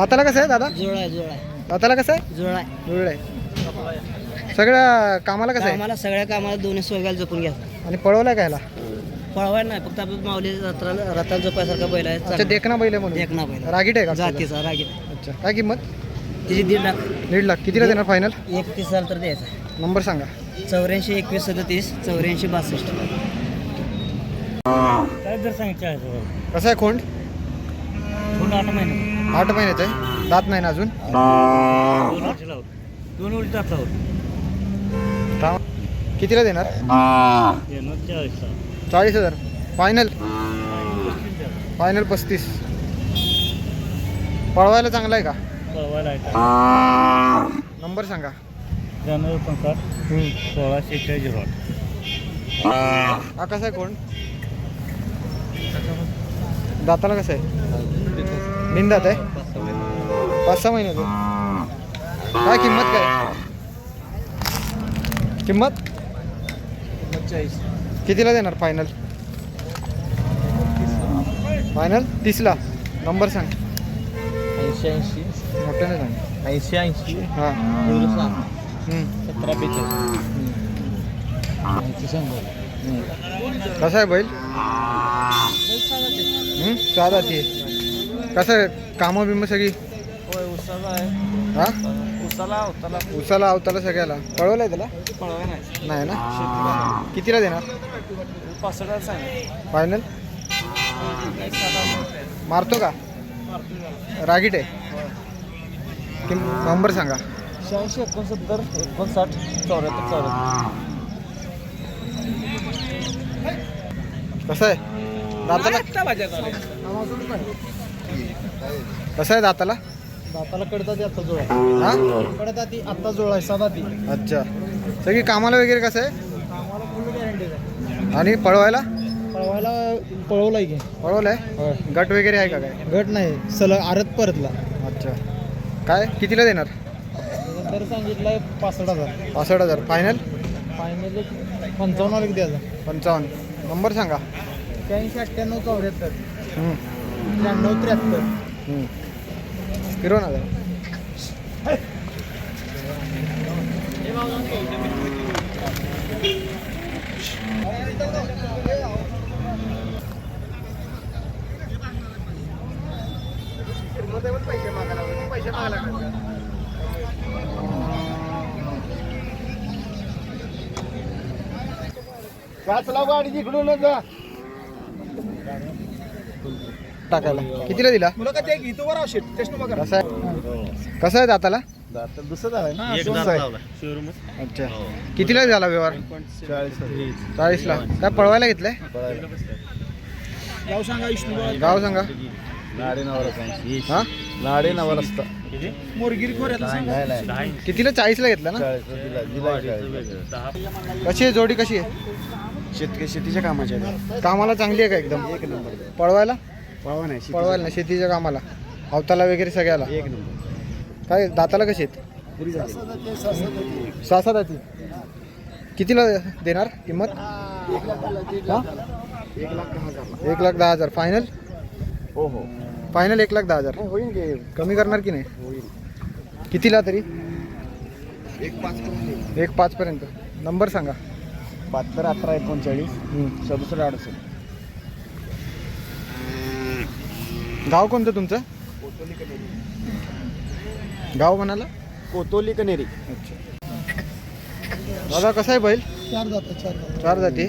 दाताला कसं आहे दादा? जुळा आहे जुळा आहे दाताला कसं आहे? जुळा आहे. जुळलं आहे. सगळ्या कामाला कसं आहे? आम्हाला सगळ्या कामाला दोन्ही सोयगाला जपून घ्या. आणि पळवलाय का ह्याला? पळवायला नाही, फक्त आपण माऊली रथाला जपायसारखा बैल आहे. अच्छा, देखना बैल आहे म्हणून. देखना बैल. रागीट आहे का? जातीचा रागीत. अच्छा, काय किंमत? तिची 1.5 लाख. 1.5 लाख. कितीला देणार फायनल? 31,000 तर द्यायचा. नंबर सांगा. 84 21 37 84 62. काय दर सांगितलं? कसं आहे खोंड? 8 महिने. 8 महिन्याचं आहे. दात नाही ना अजून? 2 उलट दात लावून. कितीला देणार? 40,000. फायनल? फायनल 35. पळवायला चांगला आहे का? नंबर सांगा. 95 16 हा कसा आहे कोण? दाताला कसं आहे? बिनदात आहे. 5-6 महिन्याचं. काय किंमत? काय किंमत? 40. कितीला देणार फायनल? फायनल 30ला. नंबर सांग. 80 मोठ्याने सांग. 80 हां. 17 कसं आहे बैल? साधा ती. कसं आहे कामं बिमं सगळी? उसाला आहे. हां, उसाला उसाला अवताला सगळ्याला. पळवलं आहे त्याला? पळवाय नाही. नाही ना. कितीला देणार 65 आहे. फायनल? मारतो का? रागीट आहे. नंबर सांगा. 86 69 59 74 कसं आहे दाताला? कसं आहे दाताला? दाताला कडता ती आत्ता जोड आहे. हां, कडता ती आत्ता जोड आहे. साधा ती अच्छा. सगळी कामाला वगैरे कसं आहे? आम्हाला फुल गॅरंटी आहे. आणि पळवायला? पळवायला पळवलाय की पळवलं आहे. गट वगैरे आहे का काय? घट नाही सलग आरत परतला. अच्छा. काय कितीला देणार? तर सांगितलंय 65,000. 65,000. फायनल? फायनली 55 द्यायचा. 55. नंबर सांगा. 81 98 74 हम्म, 93 73. हम्म. फिरव ना जरा. गाडी जिकडून जा. टाकायला कितीला दिला? मुलं का ते इथं वर आवश्यक टेस्ट बघा. कसं आहे? कसं आहे दाताला? दाता दुसरं झालं ना. एक दात लावला. अच्छा. कितीला झाला व्यवहार? 40ला. काय पळवायला घेतलंय? गाव सांगा विष्णू. गाव सांगा. हां, लाडे नावा रस्ता मोरगिरी खोऱ्याला सांगा. कितीला? 40ला घेतला ना. कशी आहे जोडी? कशी आहे? शेतीच्या कामाचे आहे. कामाला चांगली आहे का एकदम? एक नंबर. पळवायला? पळवा नाही पळवायला ना, शेतीच्या कामाला, अवताला वगैरे सगळ्याला. एक नंबर. काय दाताला कशी आहेत? पुरी झाली. 6-7 दाती. कितीला देणार किंमत? 1,10,000. फायनल? हो हो फायनल 1,10,000. होईल गे. कमी करणार की नाही? होईल. कितीला तरी? 1-5 1,5 पर्यंत. नंबर सांगा. 72 18 39 67 68. गाव कोणतं तुमचं? कोतोली कनेरी. गाव म्हणाला? कोतोली कनेरी. अच्छा. दादा कसं आहे बैल? 4 जातात 4 4 जाती.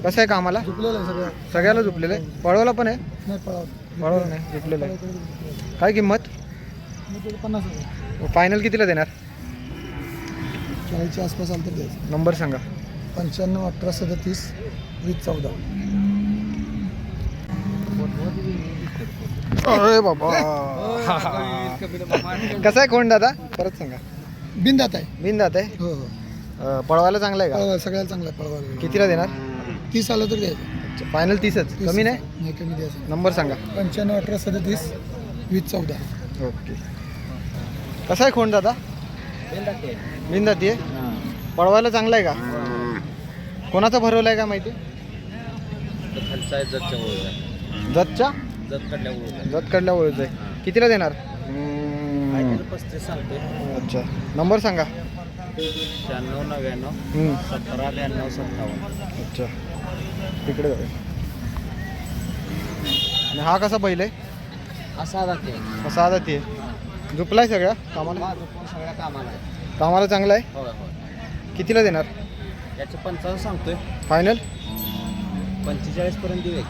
कसं आहे कामाला? झुकलेलं सगळं. सगळ्याला झुपलेलं आहे. पळवला पण आहे? नाही पळावलं. पळवलं नाही, झुपलेलं आहे. काय किंमत? 50,000. फायनल कितीला देणार? 40च्या आसपास आलं तर द्यायचं. नंबर सांगा. 95 18 37 20 14. अरे बाबा. कसं आहे कोण दादा? परत सांगा. बिंदात आहे. बिनदात आहे. हो हो. पळवायला चांगलं आहे का? पळवा सगळ्याला चांगलं आहे. पळवायला कितीला देणार? 30 आलं तर द्यायचं. अच्छा, फायनल 30च. कमी नाही? नाही कमी द्यायचं. नंबर सांगा. 95 18 37 20 14. ओके. कसं आहे कोण दादा? बिनदाती आहे. पळवायला चांगलं आहे का? कोणाचा भरवला आहे का माहिती? जतच्या? जत कडल्या ओळख आहे. कितीला देणार? फायनल 35 सांगतोय. अच्छा, नंबर सांगा. 96 99 हम्म. 17 92 57. अच्छा, तिकडे जाऊया. आणि हा कसा बैल आहे? असा जाते कसा आता ते झुपलाय सगळ्या कामाला? सगळ्या कामाला आहे. कामाला चांगला आहे. होय होय. कितीला देणार याचे 55 सांगतोय. फायनल? 45 पर्यंत देऊ.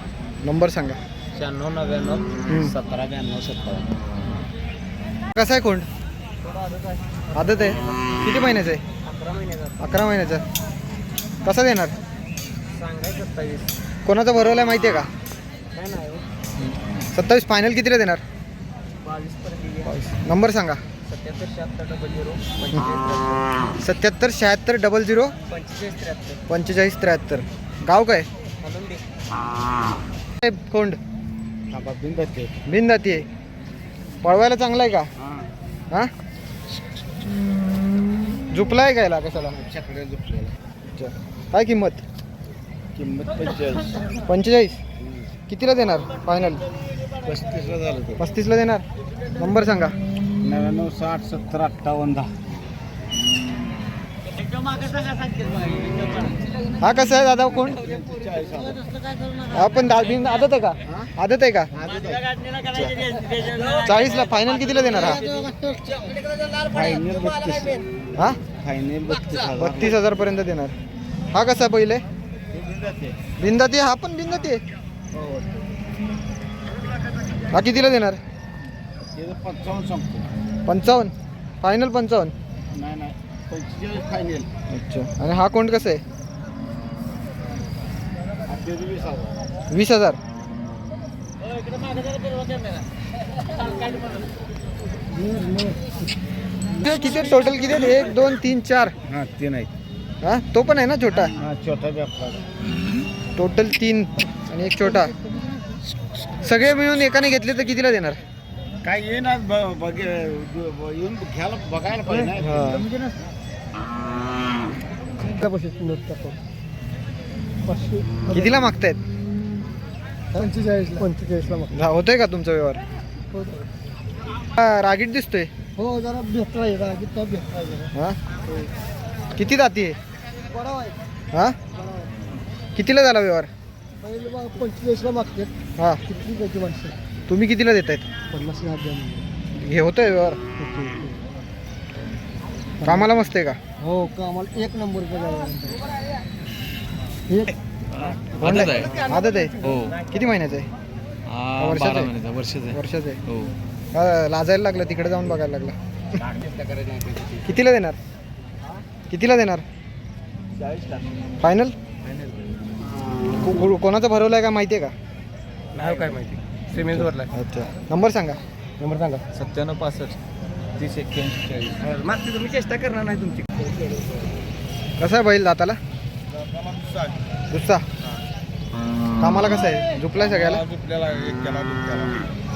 नंबर सांगा. 96 99 17 92 57. कसा आहे कोंड? आदत आहे. किती महिन्याचं आहे? 11 महिन्याचा. 11 महिन्याचा. कसा देणार? सांगायचं 27. कोणाचा भरवला आहे माहिती आहे का? काय नाही हो. 27 फायनल कितीला देणार? 22 पर्यंत. नंबर सांगा. 77 76 00 77 76 00 45 73. गाव काय? कोंड बिनदाती आहे. पळवायला चांगला आहे का? हा, झुपला आहे कायला कशाला? अच्छा, काय किंमत? किंमत 45. 45. कितीला देणार फायनल? 35ला झालं ते. 35ला देणार. नंबर सांगा. 99 60 70 58 10. हा कसा आहे दादा कोण? हा पण बिन आदत आहे का? आदत आहे का? 40ला फायनल कितीला देणार हा? फायनल 32. हा, फायनल 32,000. 32,000 पर्यंत देणार. हा कसा बैल आहे? बिंदाती. हा पण बिंदाती आहे. हा कितीला देणार? 55 सांगतो. 55 फायनल. 55. नाही नाही 45 फायनल. अच्छा, आणि हा कोण कसं आहे? 20,000. 20,000. किती टोटल किती आहेत? 1 2 3 4. हां ते नाही. हा, तो पण आहे ना छोटा? हां छोटा व्यापार. टोटल 3 आणि एक छोटा. सगळे मिळून एकाने घेतले तर कितीला देणार? काय येणार येऊन घ्यायला बघायला पाहिजे ना. कितीला मागतायत? 45ला मग. होतोय का तुमचा व्यवहार? हा, रागीट दिसतोय. हो जरा भेटला. हा, किती जाती आहे? हा, कितीला झाला व्यवहार? 45ला मागते. हा, किती त्याची माणसं? तुम्ही कितीला देतायत? 50,000 द्या. हे होतोय व्यवहार? कामाला मस्त आहे का? हो का आम्हाला 1 नंबर आदत आहे. हो. किती महिन्याचं आहे? वर्षाचं आहे? वर्षाचं आहे. हो. हा, लाजायला लागलं, तिकडे जाऊन बघायला लागला. कितीला देणार? कितीला देणार 40ला. फायनल? कोणाचा भरवला आहे का माहिती आहे का? नाही काय माहिती. सिमेंटवरला. अच्छा, नंबर सांगा. नंबर सांगा. 97 65 30 81 40. मागची तुम्ही चेष्टा करणार नाही तुमची. कसा आहे बैल दाताला? दुसरा. कामाला कसं आहे? झुपलाय सगळ्याला?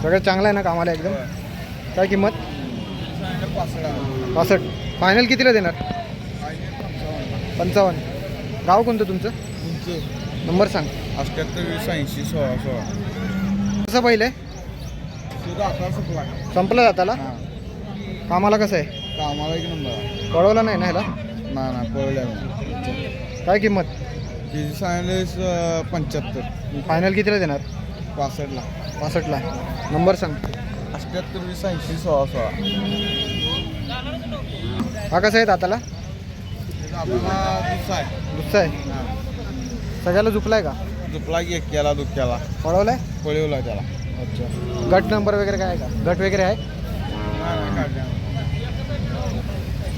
सगळं चांगलं आहे ना कामाला एकदम? काय किंमत? 65. फायनल कितीला देणार? 55. गाव कोणतं तुमचं? नंबर सांग. 78 20 80 16 16. कसं बैल आहे? संपलं जाताला? कामाला कसं आहे? कामाला 1 नंबर. कळवला नाही ना ह्याला? नाही पळल्या. काय किंमत? तिची सांगितले 75. फायनल कितीला देणार? 65ला. 65ला. नंबर सांग. 78 20 80 16 16. हा कसा आहे दाताला? आपला दुसरा आहे. दुसरा आहे. सगळ्याला झुपलाय का? झुपला की एक्क्याला दुःख्याला पळवलाय? पळवला त्याला. अच्छा, गट नंबर वगैरे काय आहे का? गट वगैरे आहे?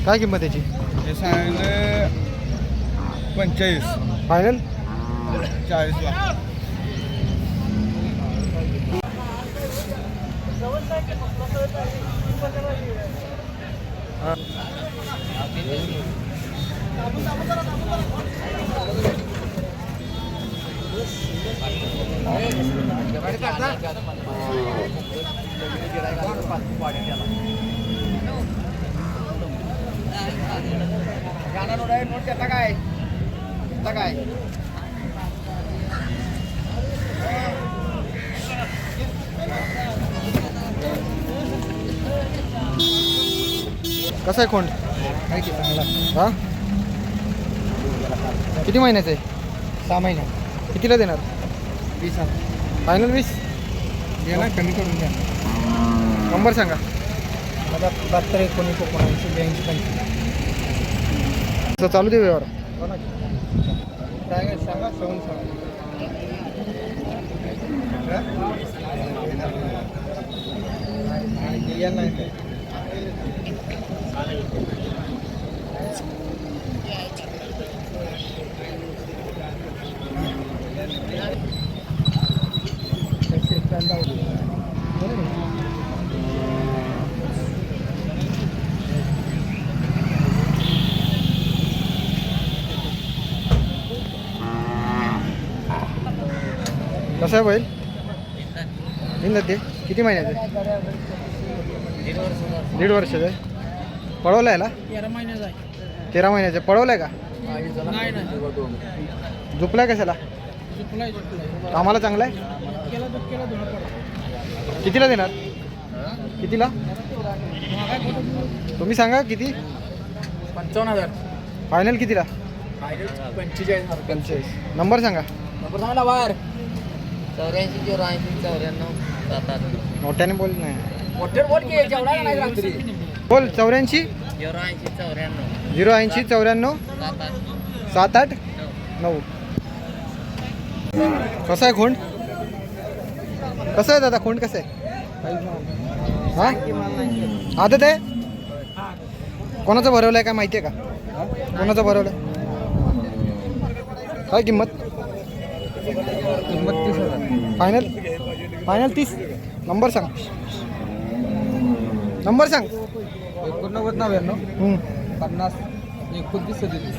काय किंमत त्याची? हे सांगितले 45. फायनल? 40ला. काय कसा आहे खोंड? हा किती महिन्याचं आहे? 6 महिना. कितीला देणार? 20. फायनल 20? याला कमी करून द्या. नंबर सांगा. 72 19 19 82 25. असं चालू दे व्यवहार. काय सांगा सोन सांगा. कसं आहे बैल? बिंदा ते किती महिन्याचं आहे? 1.5 वर्षाचं आहे. पळवलं आहे ना? 13 महिन्याचा आहे. 13 महिन्याचं पळवलं आहे का? नाही नाही झोपलाय कशाला? झुकलाय कामाला चांगला आहे. केला धुळा पडला. कितीला देणार? कितीला? तुम्ही सांगा किती? 55,000. फायनल कितीला? 45,000. नंबर सांगा. नंबर सांगा बाहेर. 84 84 94 77 मोठ्याने बोल नाही. मोठे बोल की जेवढा नाही रात्री. बोल. 84 84 94 080 94 77 78 9. कसं आहे खोंड? कसं आहे दादा खोंड? कसं आहे? हा आदत आहे. कोणाचं भरवलं आहे काय माहिती आहे का? कोणाचं भरवलं आहे? काय किंमत? किंमत 30,000. फायनल? फायनल 30. नंबर सांग. नंबर सांग. 89 99 हं. 50 29 37.